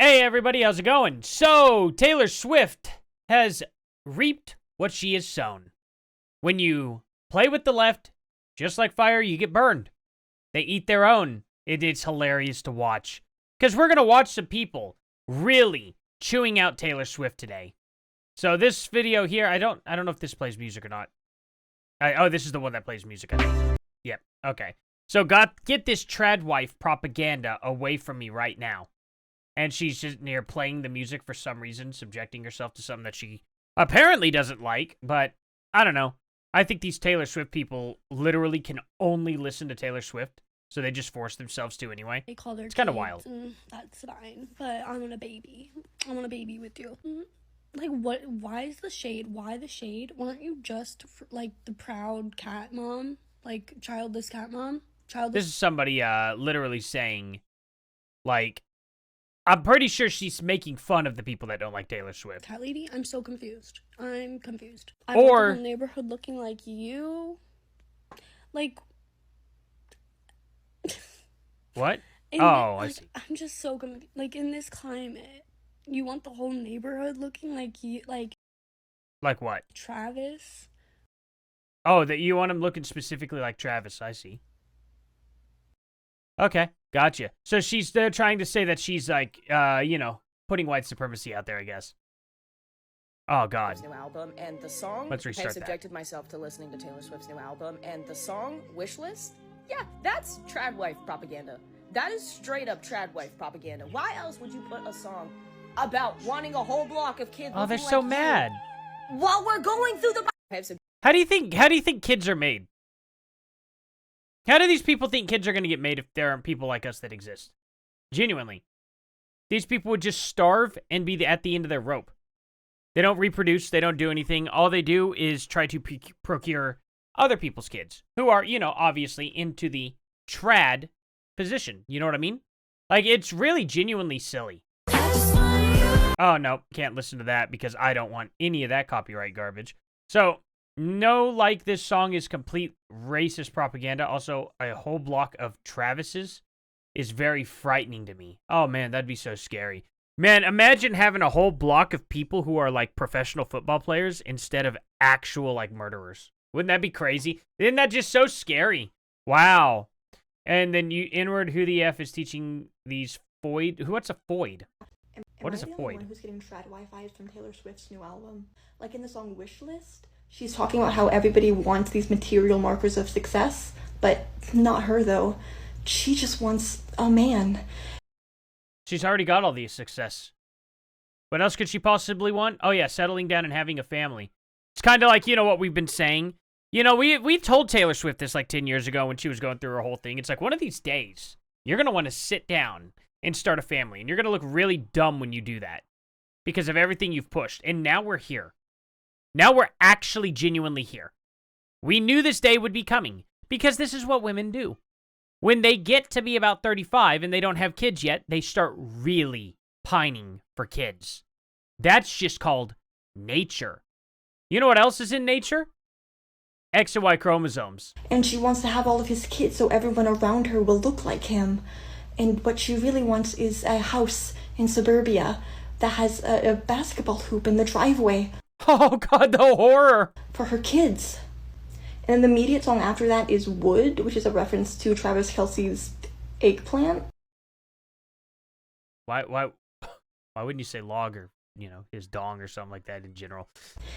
Hey everybody, how's it going? So, Taylor Swift has reaped what she has sown. When you play with the left, just like fire, you get burned. They eat their own. It's hilarious to watch. Because we're going to watch some people really chewing out Taylor Swift today. So this video here, I don't know if this plays music or not. Oh, this is the one that plays music, I think. Yep, okay. So get this trad wife propaganda away from me right now. And she's just near playing the music for some reason, subjecting herself to something that she apparently doesn't like, but I don't know. I think these Taylor Swift people literally can only listen to Taylor Swift, so they just force themselves to anyway. They call their it's kind of kids, wild. That's fine, but I want a baby. I want a baby with you. Like, what? Why is the shade? Why the shade? Weren't you just, like, the proud cat mom? Like, childless cat mom? This is somebody literally saying, like, I'm pretty sure she's making fun of the people that don't like Taylor Swift. Cat lady? I'm so confused. I'm confused. I want the whole neighborhood looking like you. Like... What? I see. I'm just so confused. Like, in this climate, you want the whole neighborhood looking like you, like... Like what? Travis? Oh, that you want him looking specifically like Travis, I see. Okay, gotcha. So they're trying to say that she's like, putting white supremacy out there, I guess. Oh, God. New album, and the song, Let's restart I've subjected myself to listening to Taylor Swift's new album, and the song, Wishlist, yeah, that's trad wife propaganda. That is straight up trad wife propaganda. Why else would you put a song about wanting a whole block of kids? Oh, they're so mad. While we're going through the... How do you think kids are made? How do these people think kids are going to get made if there aren't people like us that exist? Genuinely. These people would just starve and be at the end of their rope. They don't reproduce. They don't do anything. All they do is try to procure other people's kids who are, obviously into the trad position. You know what I mean? Like, it's really genuinely silly. Oh, no. Can't listen to that because I don't want any of that copyright garbage. So... No, like, this song is complete racist propaganda. Also, a whole block of Travis's is very frightening to me. Oh, man, that'd be so scary. Man, imagine having a whole block of people who are, like, professional football players instead of actual, like, murderers. Wouldn't that be crazy? Isn't that just so scary? Wow. And then inward, who the F is teaching these foid? What's a foid? What is a foid? Am I the only one who's getting trad Wi-Fi from Taylor Swift's new album? Like in the song Wishlist? She's talking about how everybody wants these material markers of success, but not her, though. She just wants a man. She's already got all these success. What else could she possibly want? Oh, yeah, settling down and having a family. It's kind of like, what we've been saying. We told Taylor Swift this like 10 years ago when she was going through her whole thing. It's like, one of these days, you're going to want to sit down and start a family, and you're going to look really dumb when you do that because of everything you've pushed. And now we're here. Now we're actually genuinely here. We knew this day would be coming because this is what women do. When they get to be about 35 and they don't have kids yet, they start really pining for kids. That's just called nature. You know what else is in nature? X and Y chromosomes. And she wants to have all of his kids so everyone around her will look like him. And what she really wants is a house in suburbia that has a basketball hoop in the driveway. Oh, God, the horror. For her kids. And then the immediate song after that is Wood, which is a reference to Travis Kelce's eggplant. Why wouldn't you say log or, his dong or something like that in general?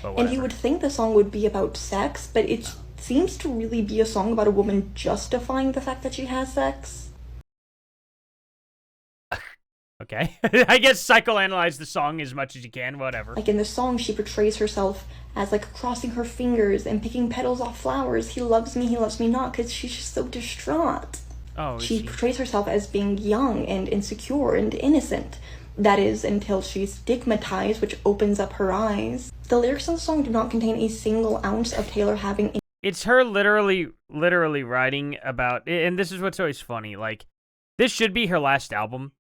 And you would think the song would be about sex, but it seems to really be a song about a woman justifying the fact that she has sex. Okay. I guess psychoanalyze the song as much as you can, whatever. Like in the song, she portrays herself as like crossing her fingers and picking petals off flowers. He loves me not, because she's just so distraught. Oh, she portrays herself as being young and insecure and innocent. That is, until she's stigmatized, which opens up her eyes. The lyrics of the song do not contain a single ounce of Taylor having... It's her literally writing about... And this is what's always funny. Like, this should be her last album.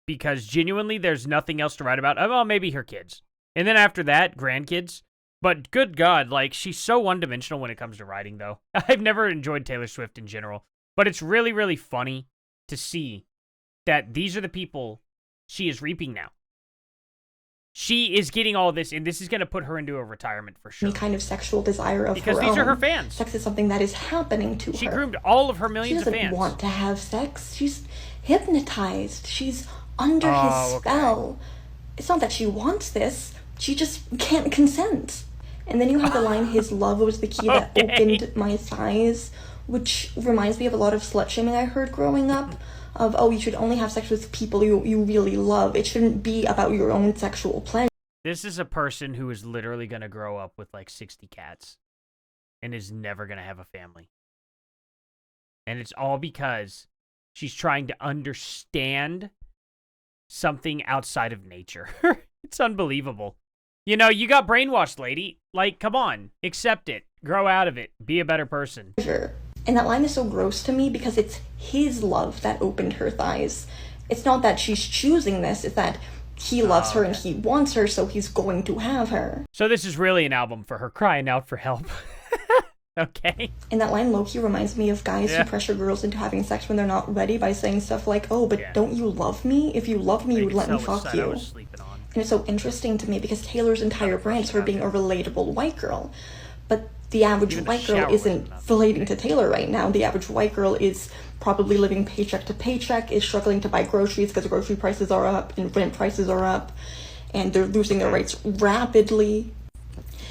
Because genuinely, there's nothing else to write about. Well, maybe her kids. And then after that, grandkids. But good God, like, she's so one-dimensional when it comes to writing, though. I've never enjoyed Taylor Swift in general. But it's really, really funny to see that these are the people she is reaping now. She is getting all this, and this is going to put her into a retirement for sure. Any kind of sexual desire of because her these own. are her fans. Sex is something that is happening to her. She groomed all of her millions of She fans. doesn't want to have sex. She's hypnotized. She's under his spell. It's not that she wants this. She just can't consent. And then you have the line, his love was the key that opened my thighs, which reminds me of a lot of slut-shaming I heard growing up. Of, oh, you should only have sex with people you really love. It shouldn't be about your own sexual pleasure. This is a person who is literally going to grow up with like 60 cats and is never going to have a family. And it's all because she's trying to understand something outside of nature. It's unbelievable. You know, you got brainwashed, lady. Like, come on, accept it. Grow out of it. Be a better person. And that line is so gross to me because it's his love that opened her thighs. It's not that she's choosing this, it's that he loves her and he wants her, so he's going to have her. So this is really an album for her crying out for help. Okay. And that line low-key reminds me of guys who pressure girls into having sex when they're not ready by saying stuff like, oh, but don't you love me? If you love me, you would let me fuck you. And it's so interesting to me because Taylor's entire brand is her being a relatable white girl. But the average white girl isn't relating to Taylor right now. The average white girl is probably living paycheck to paycheck, is struggling to buy groceries because grocery prices are up and rent prices are up, and they're losing their rights rapidly.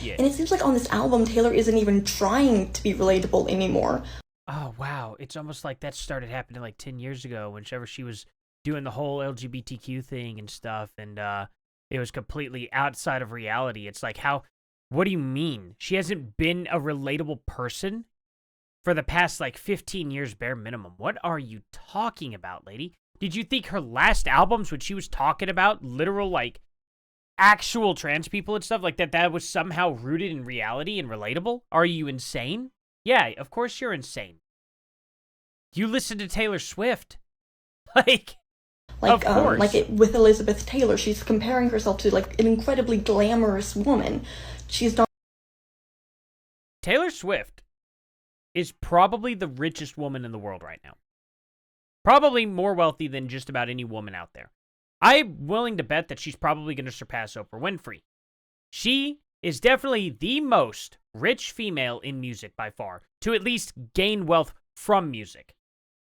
And it seems like on this album, Taylor isn't even trying to be relatable anymore. Oh, wow. It's almost like that started happening like 10 years ago, whenever she was doing the whole LGBTQ thing and stuff, and it was completely outside of reality. It's like, what do you mean? She hasn't been a relatable person for the past, like, 15 years bare minimum. What are you talking about, lady? Did you think her last albums, when she was talking about literal, like, actual trans people and stuff like that was somehow rooted in reality and relatable? Are you insane? Yeah, of course you're insane. You listen to Taylor Swift. Of course. With Elizabeth Taylor, she's comparing herself to, like, an incredibly glamorous woman. She's not... Taylor Swift is probably the richest woman in the world right now. Probably more wealthy than just about any woman out there. I'm willing to bet that she's probably going to surpass Oprah Winfrey. She is definitely the most rich female in music by far, to at least gain wealth from music.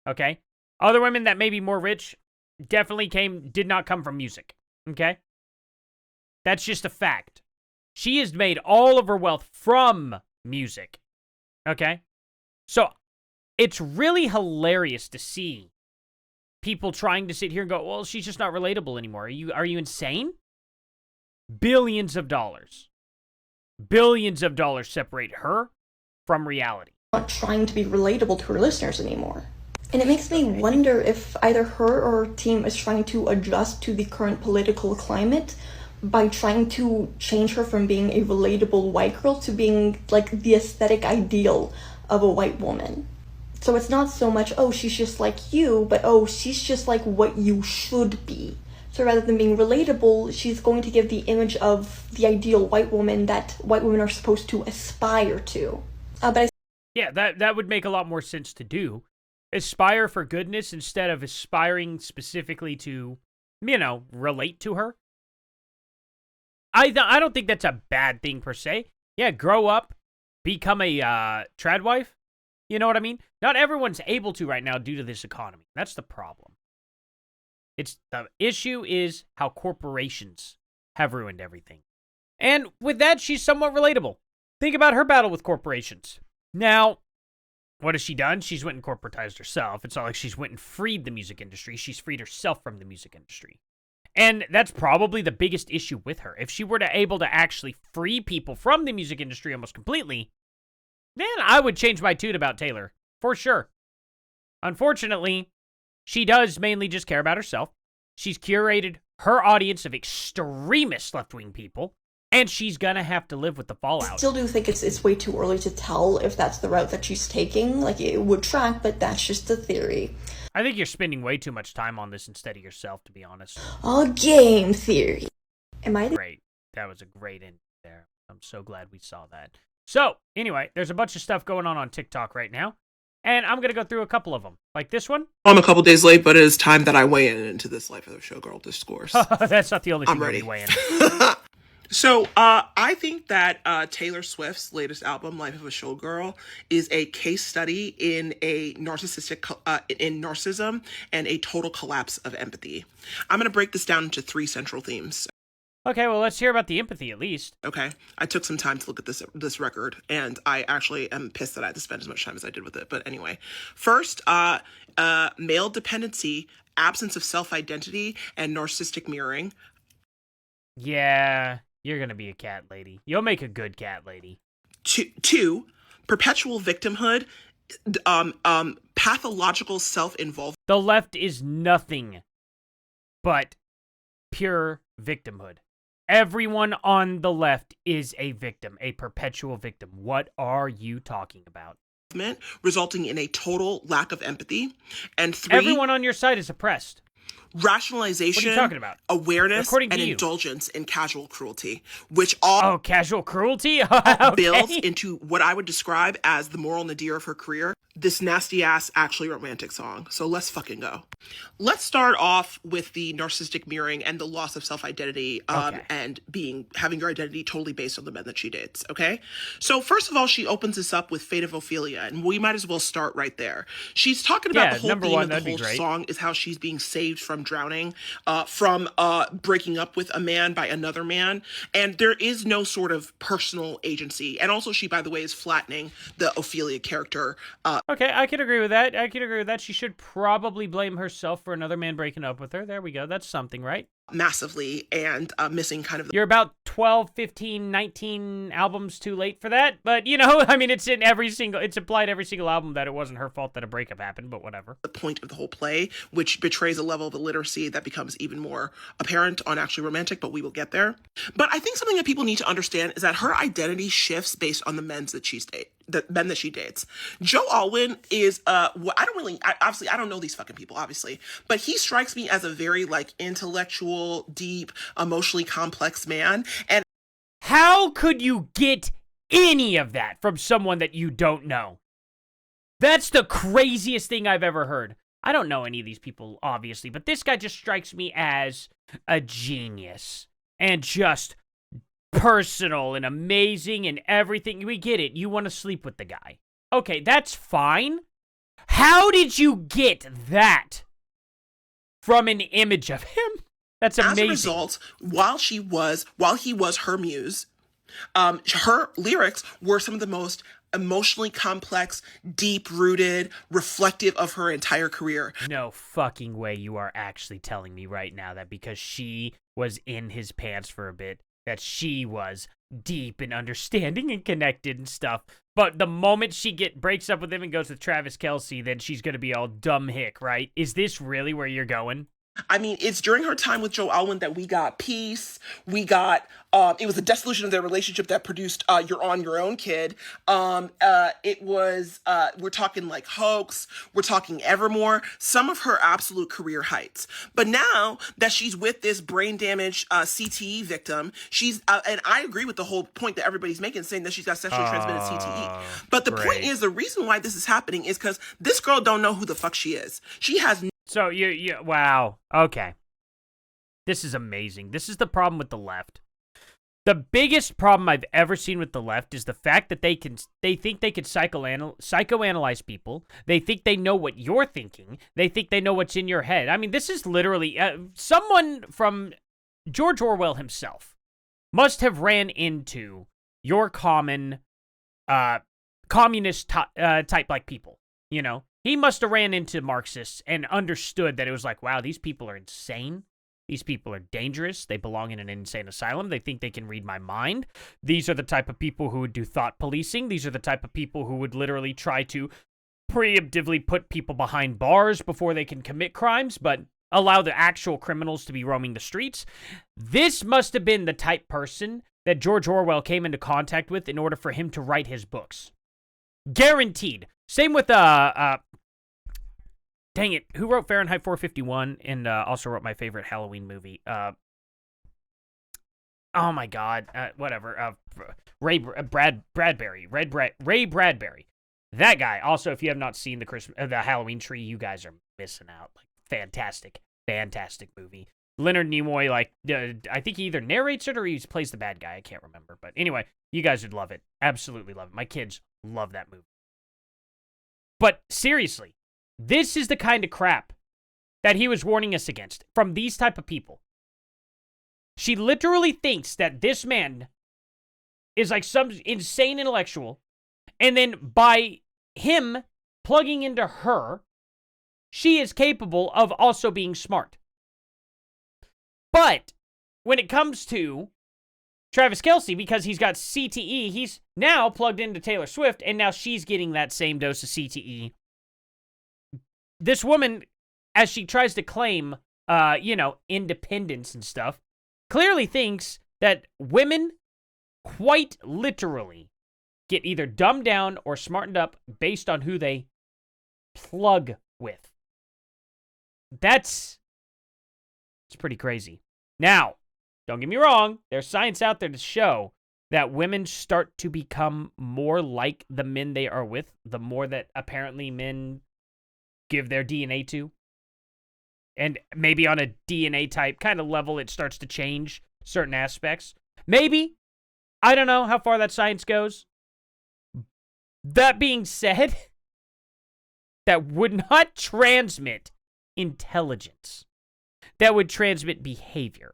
Okay? Other women that may be more rich definitely did not come from music. Okay? That's just a fact. She has made all of her wealth from music. Okay? So, it's really hilarious to see people trying to sit here and go, well, she's just not relatable anymore. Are you insane? Billions of dollars separate her from reality. Not trying to be relatable to her listeners anymore. And it makes me wonder if either her or her team is trying to adjust to the current political climate by trying to change her from being a relatable white girl to being, like, the aesthetic ideal of a white woman. So it's not so much, oh, she's just like you, but, oh, she's just like what you should be. So rather than being relatable, she's going to give the image of the ideal white woman that white women are supposed to aspire to. Yeah, that would make a lot more sense to do. Aspire for goodness instead of aspiring specifically to, relate to her. I don't think that's a bad thing per se. Yeah, grow up, become a trad wife. You know what I mean? Not everyone's able to right now due to this economy. That's the problem. The issue is how corporations have ruined everything. And with that, she's somewhat relatable. Think about her battle with corporations. Now, what has she done? She's went and corporatized herself. It's not like she's went and freed the music industry. She's freed herself from the music industry. And that's probably the biggest issue with her. If she were able to actually free people from the music industry almost completely, then I would change my tune about Taylor, for sure. Unfortunately, she does mainly just care about herself. She's curated her audience of extremist left-wing people, and she's gonna have to live with the fallout. I still do think it's way too early to tell if that's the route that she's taking. Like, it would track, but that's just a theory. I think you're spending way too much time on this instead of yourself, to be honest. A game theory. Great. That was a great end there. I'm so glad we saw that. So, anyway, there's a bunch of stuff going on TikTok right now. And I'm going to go through a couple of them. Like this one. I'm a couple days late, but it is time that I weigh in into this Life of a Showgirl discourse. That's not the only thing I'm ready. you'll be weighing. So, I think that Taylor Swift's latest album, Life of a Showgirl, is a case study in a in narcissism and a total collapse of empathy. I'm going to break this down into 3 central themes. Okay, well, let's hear about the empathy at least. Okay, I took some time to look at this record, and I actually am pissed that I had to spend as much time as I did with it. But anyway, first, male dependency, absence of self-identity, and narcissistic mirroring. Yeah, you're gonna be a cat lady. You'll make a good cat lady. Two, perpetual victimhood, pathological self-involvement. The left is nothing but pure victimhood. Everyone on the left is a victim, a perpetual victim. What are you talking about? Resulting in a total lack of empathy. And 3, everyone on your side is oppressed. Rationalization, what are you talking about? Awareness, and indulgence in casual cruelty, which all casual cruelty okay. builds into what I would describe as the moral nadir of her career. This nasty ass, actually romantic song. So let's fucking go. Let's start off with the narcissistic mirroring and the loss of self-identity, and having your identity totally based on the men that she dates. Okay. So first of all, she opens this up with Fate of Ophelia, and we might as well start right there. She's talking about the whole theme of the whole song is how she's being saved from drowning, from breaking up with a man by another man, and there is no sort of personal agency. And also, she, by the way, is flattening the Ophelia character. Okay, I can agree with that. She should probably blame herself for another man breaking up with her. There we go. That's something, right? Massively, and missing kind of You're about 12, 15, 19 albums too late for that, but I mean, it's implied every single album that it wasn't her fault that a breakup happened, but whatever. The point of the whole play, which betrays a level of illiteracy that becomes even more apparent on Actually Romantic, but we will get there. But I think something that people need to understand is that her identity shifts based on the men that she dates. Joe Alwyn is I don't know these fucking people, obviously, but he strikes me as a very intellectual, deep, emotionally complex man. And how could you get any of that from someone that you don't know? That's the craziest thing I've ever heard. I don't know any of these people, obviously, but this guy just strikes me as a genius and just personal and amazing and everything. We get it. You want to sleep with the guy. Okay, that's fine. How did you get that from an image of him? That's amazing. As a result, while he was her muse, her lyrics were some of the most emotionally complex, deep-rooted, reflective of her entire career. No fucking way you are actually telling me right now that because she was in his pants for a bit, that she was deep and understanding and connected and stuff. But the moment she breaks up with him and goes with Travis Kelce, then she's going to be all dumb hick, right? Is this really where you're going? I mean, it's during her time with Joe Alwyn that we got Peace. We got, it was the dissolution of their relationship that produced You're On Your Own, Kid. It was, we're talking Hoax. We're talking Evermore. Some of her absolute career heights. But now that she's with this brain damaged CTE victim, she's, and I agree with the whole point that everybody's making, saying that she's got sexually transmitted CTE. But the point is, the reason why this is happening is because this girl don't know who the fuck she is. She has So, wow. Okay. This is amazing. This is the problem with the left. The biggest problem I've ever seen with the left is the fact that they think they can psychoanalyze people. They think they know what you're thinking. They think they know what's in your head. I mean, this is literally someone from George Orwell himself must have ran into your common communist type people, He must have ran into Marxists and understood that it was like, wow, these people are insane. These people are dangerous. They belong in an insane asylum. They think they can read my mind. These are the type of people who would do thought policing. These are the type of people who would literally try to preemptively put people behind bars before they can commit crimes, but allow the actual criminals to be roaming the streets. This must have been the type person that George Orwell came into contact with in order for him to write his books. Guaranteed. Same with, dang it, who wrote Fahrenheit 451 and also wrote my favorite Halloween movie? Oh my God, whatever. Ray Bradbury. That guy. Also, if you have not seen the Halloween Tree, you guys are missing out. Like, fantastic movie. Leonard Nimoy, like, I think he either narrates it or he plays the bad guy. I can't remember. But anyway, you guys would love it. Absolutely love it. My kids love that movie. But seriously, this is the kind of crap that he was warning us against from these type of people. She literally thinks that this man is like some insane intellectual, and then by him plugging into her, she is capable of also being smart. But when it comes to Travis Kelce, because he's got CTE, he's now plugged into Taylor Swift, and now she's getting that same dose of CTE. This woman, as she tries to claim, independence and stuff, clearly thinks that women quite literally get either dumbed down or smartened up based on who they plug with. It's pretty crazy. Now, don't get me wrong, there's science out there to show that women start to become more like the men they are with, the more that apparently men give their DNA to. And maybe on a DNA type kind of level, it starts to change certain aspects. Maybe. I don't know how far that science goes. That being said, that would not transmit intelligence. That would transmit behavior.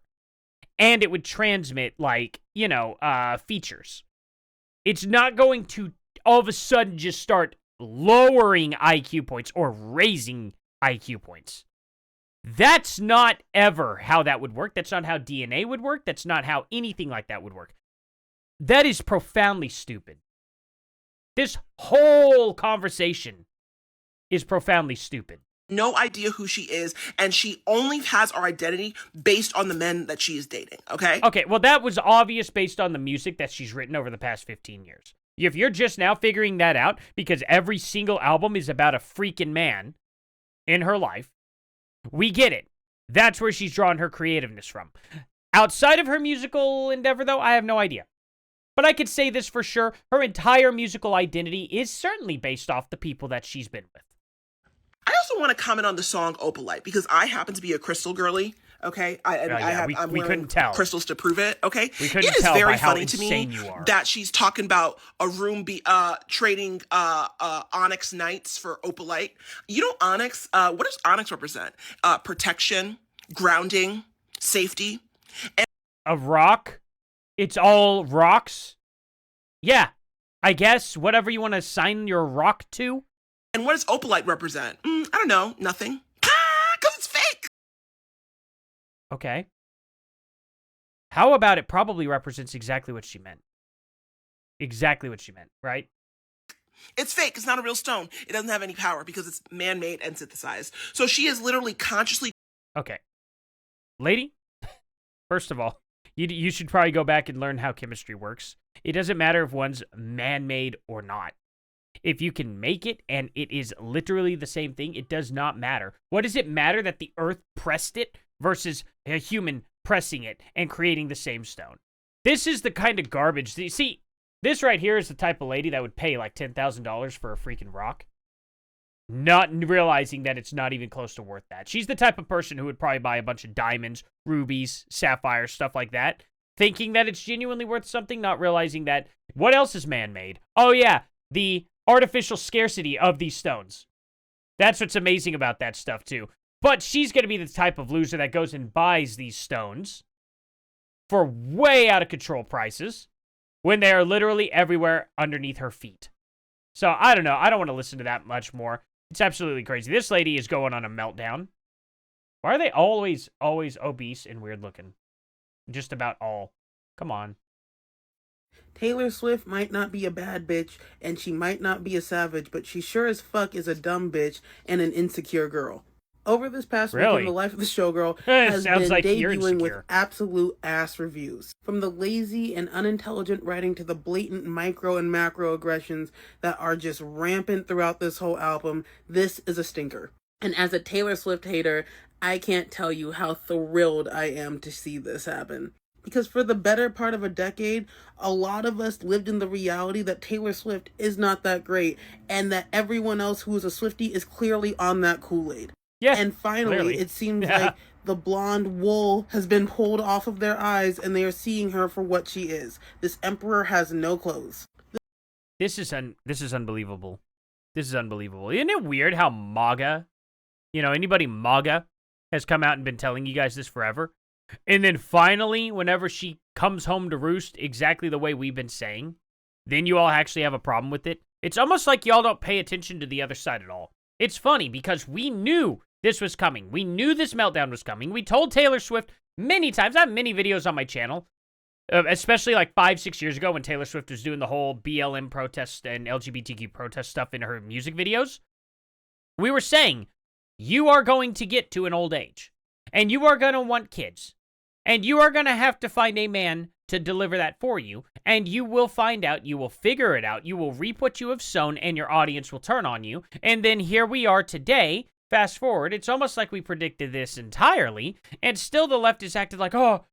And it would transmit, features. It's not going to all of a sudden just start lowering IQ points or raising IQ points. That's not ever how that would work. That's not how DNA would work. That's not how anything like that would work. That is profoundly stupid. This whole conversation is profoundly stupid. No idea who she is, and she only has our identity based on the men that she is dating, okay? Okay, well, that was obvious based on the music that she's written over the past 15 years. If you're just now figuring that out because every single album is about a freaking man in her life, we get it. That's where she's drawn her creativeness from. Outside of her musical endeavor, though, I have no idea. But I could say this for sure. Her entire musical identity is certainly based off the people that she's been with. I also want to comment on the song Opalite because I happen to be a crystal girly. Okay, I'm we wearing couldn't tell crystals to prove it. Okay, we couldn't it is tell very by how funny to me insane you are. that she's talking about a room trading onyx knights for opalite. You know, onyx. What does onyx represent? Protection, grounding, safety. A rock. It's all rocks. Yeah, I guess whatever you want to assign your rock to. And what does opalite represent? I don't know. Nothing. Because it's fake. Okay. How about it probably represents exactly what she meant? Exactly what she meant, right? It's fake. It's not a real stone. It doesn't have any power because it's man-made and synthesized. So she is literally consciously... Okay. Lady, first of all, you should probably go back and learn how chemistry works. It doesn't matter if one's man-made or not. If you can make it and it is literally the same thing, it does not matter. What does it matter that the earth pressed it versus a human pressing it and creating the same stone? This is the kind of garbage. See, this right here is the type of lady that would pay like $10,000 for a freaking rock, not realizing that it's not even close to worth that. She's the type of person who would probably buy a bunch of diamonds, rubies, sapphires, stuff like that, thinking that it's genuinely worth something, not realizing that what else is man-made? Oh yeah, the artificial scarcity of these stones. That's what's amazing about that stuff too. But she's going to be the type of loser that goes and buys these stones for way out of control prices when they are literally everywhere underneath her feet. So I don't know. I don't want to listen to that much more. It's absolutely crazy. This lady is going on a meltdown. Why are they always obese and weird looking? Just about all. Come on. Taylor Swift might not be a bad bitch, and she might not be a savage, but she sure as fuck is a dumb bitch and an insecure girl. Over this past weekend, the life of the showgirl has been like debuting with absolute ass reviews. From the lazy and unintelligent writing to the blatant micro and macro aggressions that are just rampant throughout this whole album, this is a stinker. And as a Taylor Swift hater, I can't tell you how thrilled I am to see this happen. Because for the better part of a decade, a lot of us lived in the reality that Taylor Swift is not that great, and that everyone else who is a Swiftie is clearly on that Kool-Aid. Yeah, And finally, clearly. it seems like the blonde wool has been pulled off of their eyes, and they are seeing her for what she is. This emperor has no clothes. This is unbelievable. This is unbelievable. Isn't it weird how MAGA, anybody MAGA has come out and been telling you guys this forever? And then finally, whenever she comes home to roost exactly the way we've been saying, then you all actually have a problem with it. It's almost like y'all don't pay attention to the other side at all. It's funny because we knew this was coming. We knew this meltdown was coming. We told Taylor Swift many times. I have many videos on my channel, especially like 5-6 years ago when Taylor Swift was doing the whole BLM protest and LGBTQ protest stuff in her music videos. We were saying, you are going to get to an old age, and you are going to want kids. And you are going to have to find a man to deliver that for you. And you will find out, you will figure it out, you will reap what you have sown, and your audience will turn on you. And then here we are today. Fast forward, it's almost like we predicted this entirely. And still the left has acted like, oh,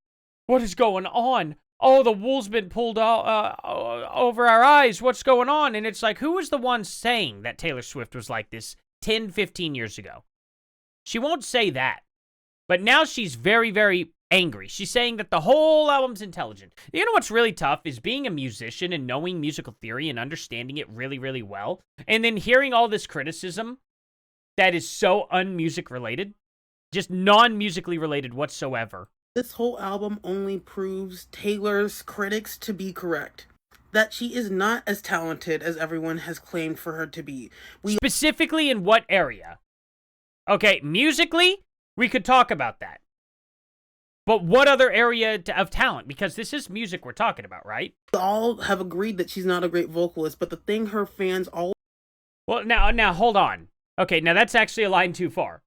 what is going on? Oh, the wool's been pulled over our eyes. What's going on? And it's like, who was the one saying that Taylor Swift was like this 10, 15 years ago? She won't say that. But now she's very, very angry. She's saying that the whole album's intelligent. You know what's really tough is being a musician and knowing musical theory and understanding it really, really well, and then hearing all this criticism that is so unmusic related, just non-musically related whatsoever. This whole album only proves Taylor's critics to be correct. That she is not as talented as everyone has claimed for her to be. Specifically in what area? Okay, musically, we could talk about that. But what other area of talent? Because this is music we're talking about, right? We all have agreed that she's not a great vocalist, but the thing her fans all... Well, now, hold on. Okay, now that's actually a line too far.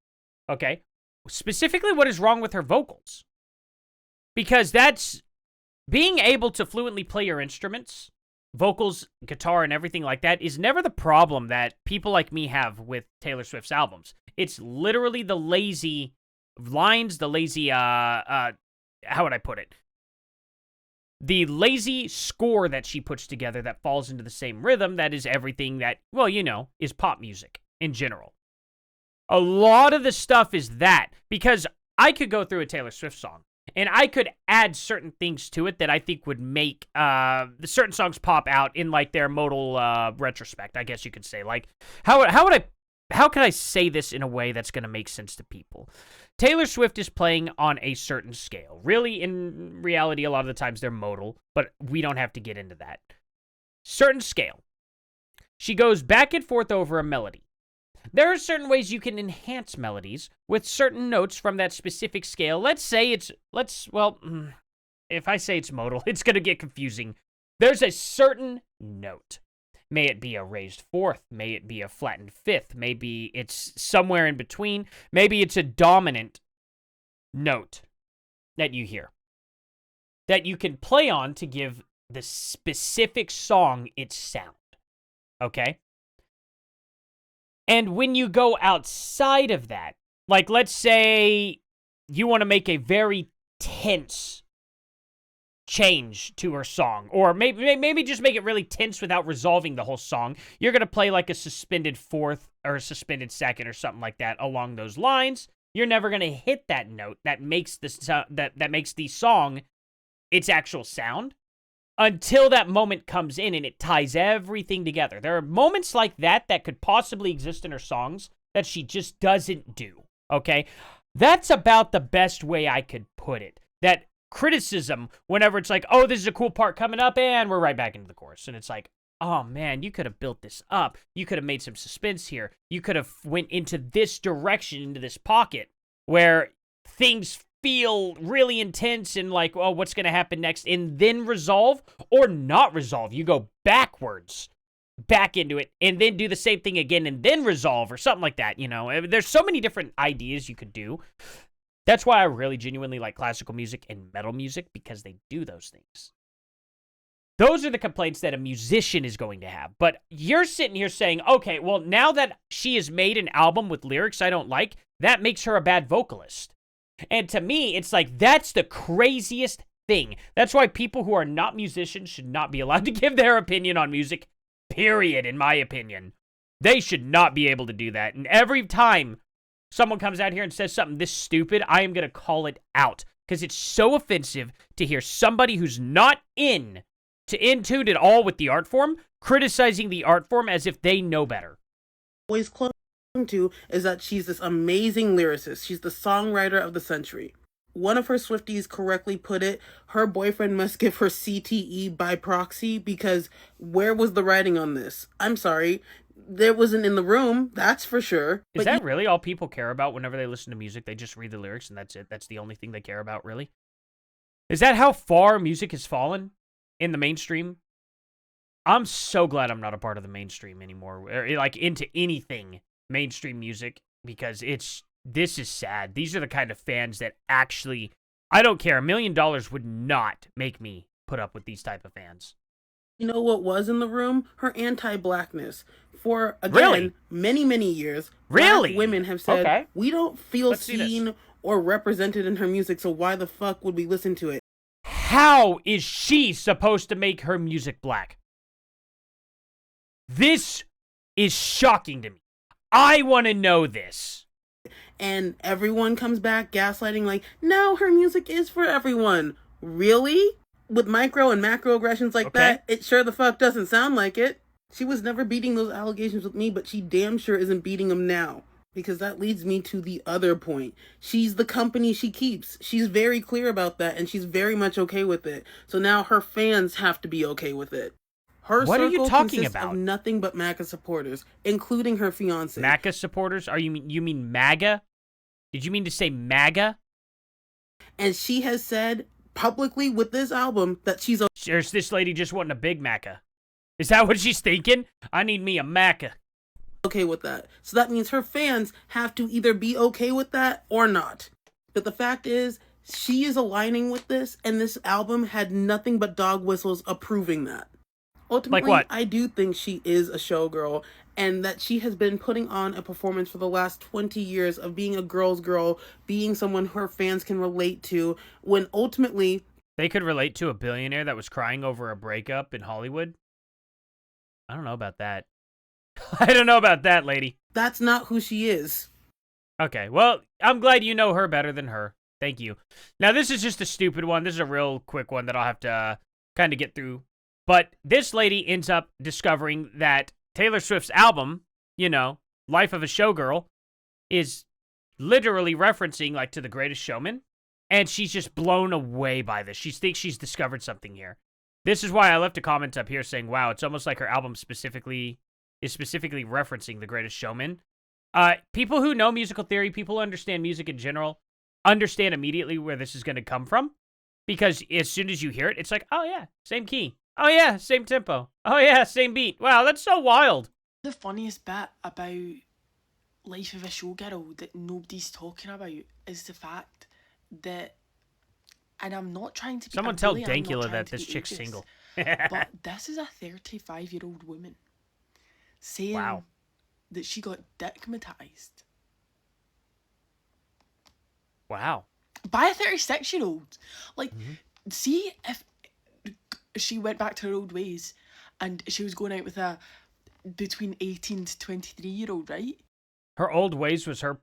Okay? Specifically, what is wrong with her vocals? Because that's... Being able to fluently play your instruments, vocals, guitar, and everything like that is never the problem that people like me have with Taylor Swift's albums. It's literally the lazy lines, the lazy, how would I put it? The lazy score that she puts together that falls into the same rhythm that is everything that, well, is pop music in general. A lot of the stuff is that, because I could go through a Taylor Swift song, and I could add certain things to it that I think would make the certain songs pop out in, like, their modal retrospect, I guess you could say. Like, how can I say this in a way that's going to make sense to people? Taylor Swift is playing on a certain scale. Really, in reality, a lot of the times they're modal, but we don't have to get into that. Certain scale. She goes back and forth over a melody. There are certain ways you can enhance melodies with certain notes from that specific scale. Let's say if I say it's modal, it's going to get confusing. There's a certain note. May it be a raised fourth, may it be a flattened fifth, maybe it's somewhere in between, maybe it's a dominant note that you hear, that you can play on to give the specific song its sound, okay? And when you go outside of that, like let's say you want to make a very tense change to her song, or maybe just make it really tense without resolving the whole song. You're going to play like a suspended fourth or a suspended second or something like that along those lines. You're never going to hit that note that makes that makes the song its actual sound until that moment comes in and it ties everything together. There are moments like that could possibly exist in her songs that she just doesn't do, okay? That's about the best way I could put it. That criticism, whenever it's like, oh, this is a cool part coming up, and we're right back into the chorus. And it's like, oh, man, you could have built this up. You could have made some suspense here. You could have went into this direction, into this pocket, where things feel really intense and like, oh, what's going to happen next? And then resolve or not resolve. You go backwards, back into it, and then do the same thing again and then resolve or something like that, There's so many different ideas you could do. That's why I really genuinely like classical music and metal music, because they do those things. Those are the complaints that a musician is going to have. But you're sitting here saying, okay, well, now that she has made an album with lyrics I don't like, that makes her a bad vocalist. And to me, it's like, that's the craziest thing. That's why people who are not musicians should not be allowed to give their opinion on music, period, in my opinion. They should not be able to do that. And every time someone comes out here and says something this stupid, I am going to call it out. Because it's so offensive to hear somebody who's not in tune at all with the art form criticizing the art form as if they know better. Always clung to is that she's this amazing lyricist. She's the songwriter of the century. One of her Swifties correctly put it, her boyfriend must give her CTE by proxy, because where was the writing on this? I'm sorry. There wasn't in the room, that's for sure. Is that really all people care about whenever they listen to music? They just read the lyrics and that's it? That's the only thing they care about, really? Is that how far music has fallen in the mainstream? I'm so glad I'm not a part of the mainstream anymore, or like into anything mainstream music, because this is sad. These are the kind of fans that actually, I don't care. $1 million would not make me put up with these type of fans. You know what was in the room? Her anti-blackness. For, again, really? many years, really? Black women have said, okay, we don't feel Let's seen or represented in her music, so why the fuck would we listen to it? How is she supposed to make her music black? This is shocking to me. I want to know this. And everyone comes back gaslighting like, no, her music is for everyone. Really? With micro and macro aggressions like that, it sure the fuck doesn't sound like it. She was never beating those allegations with me, but she damn sure isn't beating them now. Because that leads me to the other point. She's the company she keeps. She's very clear about that, and she's very much okay with it. So now her fans have to be okay with it. Her What are you circle talking consists about? of nothing but MAGA supporters, including her fiance. MAGA supporters? You mean MAGA? Did you mean to say MAGA? And she has said publicly with this album that she's There's this lady just wanting a Big Maca. Is that what she's thinking? I need me a Maca. okay with that. So that means her fans have to either be okay with that or not. But the fact is, she is aligning with this, and this album had nothing but dog whistles approving that. Ultimately, Like what? I do think she is a showgirl, and that she has been putting on a performance for the last 20 years of being a girl's girl, being someone her fans can relate to, when ultimately... They could relate to a billionaire that was crying over a breakup in Hollywood? I don't know about that. I don't know about that, lady. That's not who she is. Okay, well, I'm glad you know her better than her. Thank you. Now, this is just a stupid one. This is a real quick one that I'll have to kind of get through. But this lady ends up discovering that Taylor Swift's album, you know, Life of a Showgirl, is literally referencing, like, to The Greatest Showman. And she's just blown away by this. She thinks she's discovered something here. This is why I left a comment up here saying, wow, it's almost like her album is specifically referencing The Greatest Showman. People who know musical theory, people who understand music in general, understand immediately where this is going to come from. Because as soon as you hear it, it's like, oh yeah, same key. Oh yeah, same tempo. Oh yeah, same beat. Wow, that's so wild. The funniest bit about Life of a Showgirl that nobody's talking about is the fact that, and I'm not trying to be... Someone tell Dankula that this chick's single. But this is a 35-year-old woman saying that she got dickmatized. Wow. By a 36-year-old. Like, see if she went back to her old ways and she was going out with a between 18 to 23-year-old, right? Her old ways was her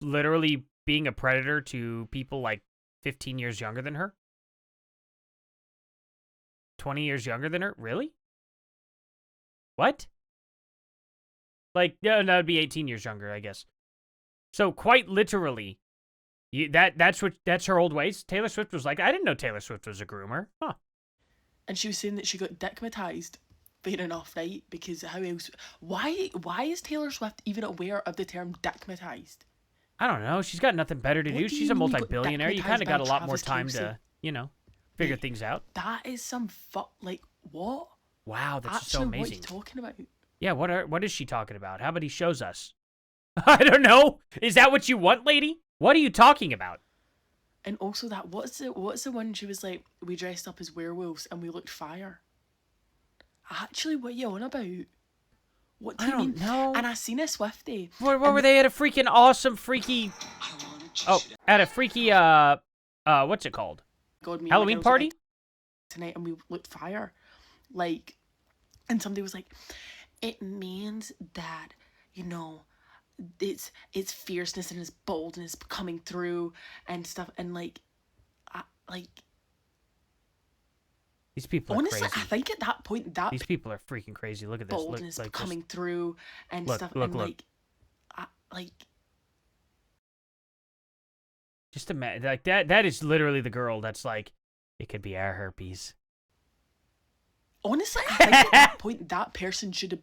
literally being a predator to people like 15 years younger than her? 20 years younger than her? Really? What? Like, no, that would be 18 years younger, I guess. So quite literally, that's her old ways. Taylor Swift was like, I didn't know Taylor Swift was a groomer. Huh. And she was saying that she got dickmatized. Fair enough, right? Because how else... Why is Taylor Swift even aware of the term dickmatized? I don't know. She's got nothing better to What do. do She's you a mean you got multi-billionaire. You kind of dickmatized got a by lot more Travis time Kelce? to, you know, figure things out. That is some like, what? Wow, that's just so Actually, amazing. what are you talking about? Yeah, what is she talking about? How about he shows us? I don't know. Is that what you want, lady? What are you talking about? And also that, what's the one she was like, we dressed up as werewolves and we looked fire? Actually, what are you on about? What do you mean? know. And I seen a Swifty. Where were they at a freaking awesome freaky... Oh, at a freaky, what's it called? God, me and my Halloween girls went party? out tonight and we looked fire. Like, and somebody was like, it means that, you know, it's fierceness and it's boldness coming through and stuff. And like, These people honestly, are crazy. I think at that point that These people are freaking crazy. Look at this. boldness Look, like coming through and stuff. Look, And look. like, just imagine, like that is literally the girl that's like, it could be our herpes. honestly, I think at that point that person should have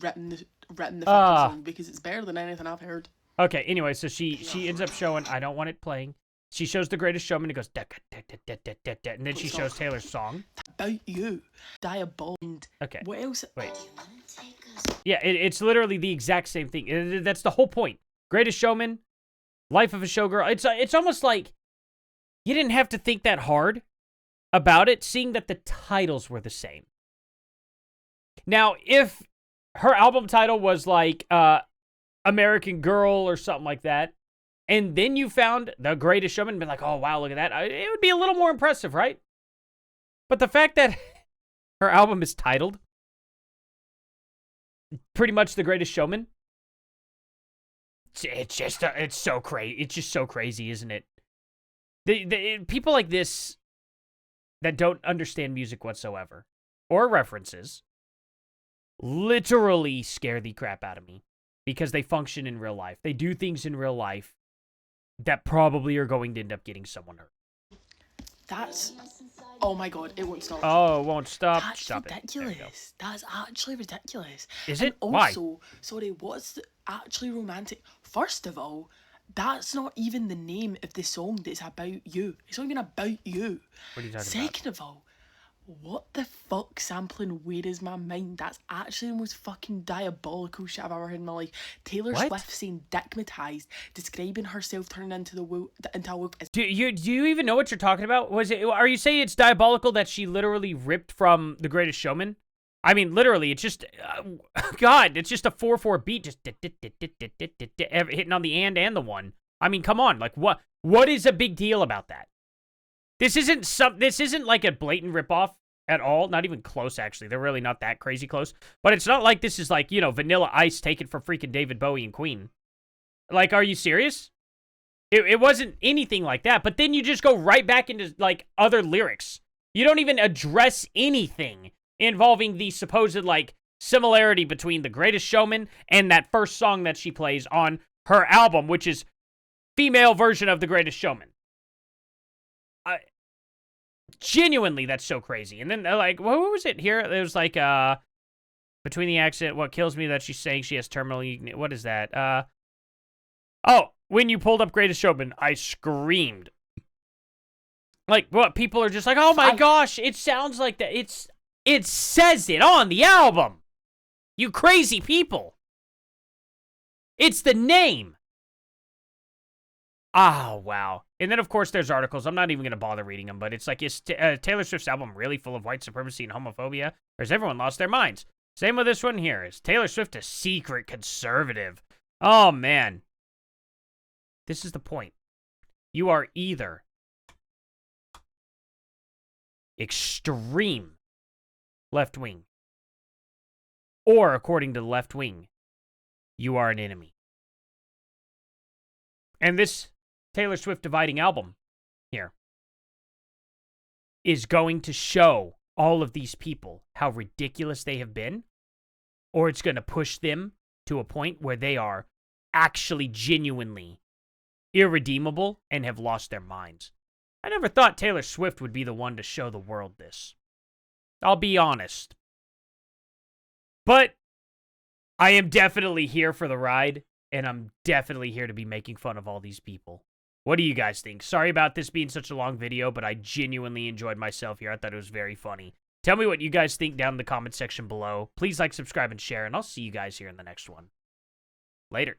written the fucking song, because it's better than anything I've heard. Okay, anyway, so she ends up showing, I don't want it playing. She shows The Greatest Showman, it goes, da, da, da, da, da, da, da, and then she shows Taylor's song. About you. Diabolical. Okay. What else? Wait. Yeah, it's literally the exact same thing. That's the whole point. Greatest Showman, Life of a Showgirl. It's almost like you didn't have to think that hard about it, seeing that the titles were the same. Now, if her album title was like American Girl or something like that, and then you found The Greatest Showman and been like, oh, wow, look at that, it would be a little more impressive, right? But the fact that her album is titled pretty much The Greatest Showman, it's so crazy. It's just so crazy, isn't it? People like this that don't understand music whatsoever, or references, literally scare the crap out of me, because they function in real life. They do things in real life that probably are going to end up getting someone hurt. That's... Oh my god, it won't stop. Oh, it won't stop. That's Stop ridiculous. That's actually ridiculous. Is it? And Why? also, sorry, what's actually romantic? First of all, that's not even the name of the song that's about you. It's not even about you. What are you talking Second of all, what the fuck sampling Where Is My Mind? That's actually the most fucking diabolical shit I've ever heard in my life. Taylor Swift saying "dickmatized," describing herself turning into a wolf. Do you even know what you're talking about? Are you saying it's diabolical that she literally ripped from The Greatest Showman? I mean, literally, it's just, God, it's just a 4/4 beat, just hitting on the and the one. I mean, come on, like what is a big deal about that? This isn't like a blatant ripoff at all. Not even close, actually. They're really not that crazy close. But it's not like this is like, you know, Vanilla Ice taken from freaking David Bowie and Queen. Like, are you serious? It wasn't anything like that. But then you just go right back into, like, other lyrics. You don't even address anything involving the supposed, like, similarity between The Greatest Showman and that first song that she plays on her album, which is female version of The Greatest Showman. Genuinely, that's so crazy. And then, like, what was it here? It was like, between the accent, what kills me that she's saying she has terminal, what is that? Oh, when you pulled up Greatest Showman, I screamed. Like, what, people are just like, oh my gosh, it sounds like that. It says it on the album. You crazy people. It's the name. Oh, wow. And then, of course, there's articles. I'm not even going to bother reading them, but it's like, is Taylor Swift's album really full of white supremacy and homophobia? Or has everyone lost their minds? Same with this one here. Is Taylor Swift a secret conservative? Oh, man. This is the point. You are either extreme left-wing, or, according to the left wing, you are an enemy. And this Taylor Swift dividing album here is going to show all of these people how ridiculous they have been, or it's going to push them to a point where they are actually genuinely irredeemable and have lost their minds. I never thought Taylor Swift would be the one to show the world this. I'll be honest. But I am definitely here for the ride, and I'm definitely here to be making fun of all these people. What do you guys think? Sorry about this being such a long video, but I genuinely enjoyed myself here. I thought it was very funny. Tell me what you guys think down in the comment section below. Please like, subscribe, and share, and I'll see you guys here in the next one. Later.